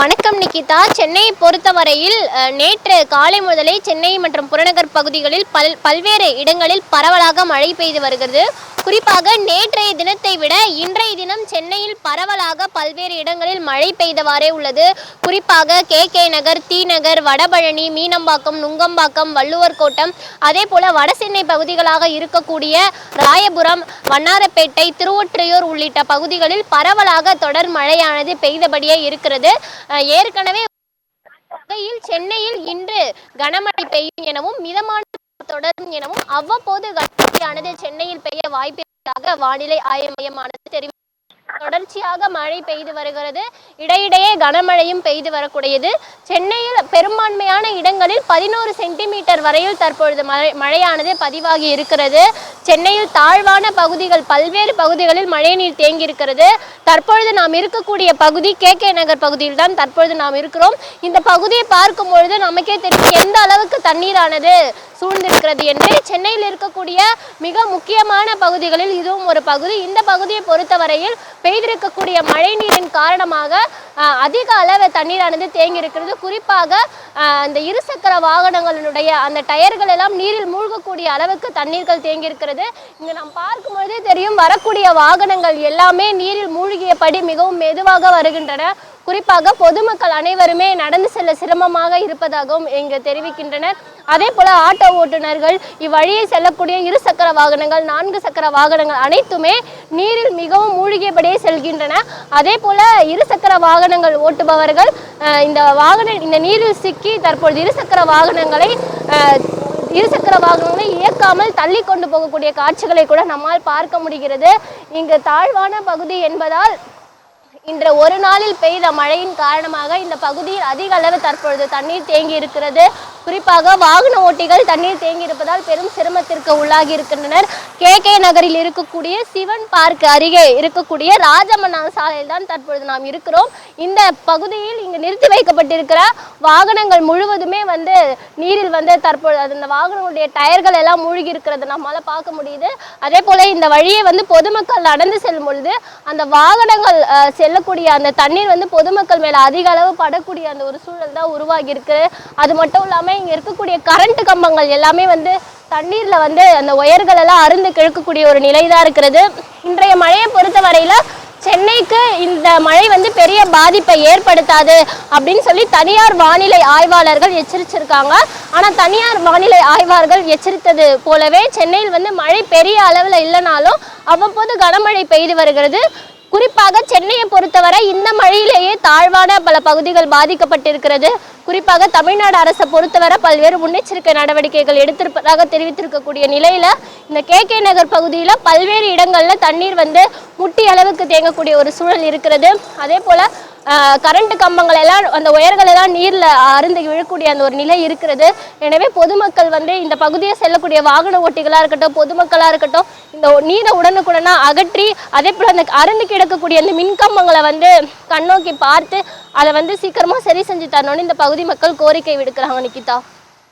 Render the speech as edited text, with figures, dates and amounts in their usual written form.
வணக்கம் நிகிதா. சென்னையை பொறுத்தவரையில் நேற்று காலை முதலே சென்னை மற்றும் புறநகர் பகுதிகளில் பல்வேறு இடங்களில் பரவலாக மழை பெய்து வருகிறது. குறிப்பாக நேற்றைய தினத்தை விட இன்றைய தினம் சென்னையில் பரவலாக பல்வேறு இடங்களில் மழை பெய்தவாறே உள்ளது. குறிப்பாக கே நகர், தி நகர், வடபழனி, மீனம்பாக்கம், நுங்கம்பாக்கம், வள்ளுவர் கோட்டம், அதே போல வடசென்னை பகுதிகளாக இருக்கக்கூடிய ராயபுரம், வண்ணாரப்பேட்டை, திருவொற்றியூர் உள்ளிட்ட பகுதிகளில் பரவலாக தொடர் மழையானது பெய்தபடியே இருக்கிறது. ஏற்கனவே சென்னையில் இன்று கனமழை பெய்யும் எனவும் மிதமான தொடரும் எனவும் அவ்வப்போது கனமழையானது சென்னையில் பெய்ய வாய்ப்பிருப்பதாக வானிலை ஆய்வு மையமானது தெரிவித்தது. தொடர்ச்சியாக மழை பெய்து வருகிறது. இடையிடையே கனமழையும் பெய்து வரக்கூடியது. சென்னையில் பெரும்பான்மையான இடங்களில் 11 சென்டிமீட்டர் வரையில் தற்பொழுது மழையானது பதிவாகி இருக்கிறது. சென்னையில் தாழ்வான பகுதிகள் பல்வேறு பகுதிகளில் மழைநீர் தேங்கி இருக்கிறது. தற்பொழுது நாம் இருக்கக்கூடிய பகுதி கே நகர் பகுதியில் தான் தற்பொழுது நாம் இருக்கிறோம். இந்த பகுதியை பார்க்கும் பொழுது நமக்கே தெரியும் எந்த அளவுக்கு தண்ணீரானது சூழ்ந்திருக்கிறது என்று. சென்னையில் இருக்கக்கூடிய மிக முக்கியமான பகுதிகளில் இதுவும் ஒரு பகுதி. இந்த பகுதியை பொறுத்தவரையில் பெய்திருக்கக்கூடிய மழை நீரின் காரணமாக அதிக அளவு தண்ணீரானது தேங்கி இருக்கிறது. குறிப்பாக அந்த இருசக்கர வாகனங்களுடைய அந்த டயர்கள் எல்லாம் நீரில் மூழ்கக்கூடிய அளவுக்கு தண்ணீர்கள் தேங்கி இருக்கிறது. இங்கு நாம் பார்க்கும்போதே தெரியும் வரக்கூடிய வாகனங்கள் எல்லாமே நீரில் மூழ்கியபடி மிகவும் மெதுவாக வருகின்றன. குறிப்பாக பொதுமக்கள் அனைவருமே நடந்து செல்ல சிரமமாக இருப்பதாகவும் இங்கு தெரிவிக்கின்றனர். அதே போல ஆட்டோ ஓட்டுநர்கள், இவ்வழியை செல்லக்கூடிய இருசக்கர வாகனங்கள், 4 சக்கர வாகனங்கள் அனைத்துமே நீரில் மிகவும் மூழ்கியபடியே செல்கின்றன. அதே போல இருசக்கர வாகனங்கள் ஓட்டுபவர்கள் இந்த நீரில் சிக்கி தற்பொழுது இருசக்கர வாகனங்களை இயக்காமல் தள்ளி கொண்டு போகக்கூடிய காட்சிகளை கூட நம்மால் பார்க்க முடிகிறது. இங்கு தாழ்வான பகுதி என்பதால் இன்று ஒரு நாளில் பெய்த மழையின் காரணமாக இந்த பகுதியில் அதிக அளவு தற்பொழுது தண்ணீர் தேங்கி இருக்கிறது. குறிப்பாக வாகன ஓட்டிகள் தண்ணீர் தேங்கி இருப்பதால் பெரும் சிரமத்திற்கு உள்ளாகி இருக்கின்றனர். கே நகரில் இருக்கக்கூடிய சிவன் பார்க் அருகே இருக்கக்கூடிய ராஜமன்னா சாலையில் தான் தற்பொழுது நாம் இருக்கிறோம். இந்த பகுதியில் இங்கு நிறுத்தி வைக்கப்பட்டிருக்கிற வாகனங்கள் முழுவதுமே நீரில் தற்பொழுது அந்த வாகனங்களுடைய டயர்கள் எல்லாம் மூழ்கி இருக்கிறது நம்மளால பார்க்க முடியுது. அதே போல இந்த வழியை பொதுமக்கள் நடந்து செல்லும் பொழுது அந்த வாகனங்கள் செல்லக்கூடிய அந்த தண்ணீர் பொதுமக்கள் மேல அதிக அளவு படக்கூடிய அந்த ஒரு சூழல் தான் உருவாகி இருக்கு. அது மட்டும் இல்லாம இங்க இருக்கக்கூடிய கரண்ட் கம்பங்கள் எல்லாமே தண்ணீர்ல அந்த ஒயர்கள் எல்லாம் அருந்து கிழக்கக்கூடிய ஒரு நிலைதான் இருக்கிறது. இன்றைய மழையை பொறுத்தவரையில சென்னைக்கு இந்த மழை பெரிய பாதிப்பை ஏற்படுத்தாது அப்படின்னு சொல்லி தனியார் வானிலை ஆய்வாளர்கள் எச்சரிச்சிருக்காங்க. ஆனா தனியார் வானிலை ஆய்வாளர்கள் எச்சரித்தது போலவே சென்னையில் மழை பெரிய அளவுல இல்லைனாலும் அவ்வப்போது கனமழை பெய்து வருகிறது. குறிப்பாக சென்னையை பொறுத்தவரை இந்த மழையிலேயே தாழ்வான பல பகுதிகள் பாதிக்கப்பட்டிருக்கிறது. குறிப்பாக தமிழ்நாடு அரசை பொறுத்தவரை பல்வேறு முன்னெச்சரிக்கை நடவடிக்கைகள் எடுத்திருப்பதாக தெரிவித்திருக்கக்கூடிய நிலையில இந்த கே நகர் பகுதியில பல்வேறு இடங்கள்ல தண்ணீர் முட்டி அளவுக்கு தேங்கக்கூடிய ஒரு சூழல் இருக்கிறது. அதே போல கரண்ட் கம்பங்கள் எல்லாம் அந்த ஒயர்கள் எல்லாம் நீர்ல அருந்து விழக்கூடிய அந்த ஒரு நிலை இருக்கிறது. எனவே பொதுமக்கள் இந்த பகுதியை செல்லக்கூடிய வாகன ஓட்டிகளா இருக்கட்டும், பொதுமக்களா இருக்கட்டும், இந்த நீரை உடனுக்குடனா அகற்றி அதே போல அந்த அருந்து கிடக்கக்கூடிய அந்த மின்கம்பங்களை கண்ணோக்கி பார்த்து அதை சீக்கிரமா சரி செஞ்சு தரணும்னு இந்த பகுதி மக்கள் கோரிக்கை விடுக்கிறாங்க. நிகிதா.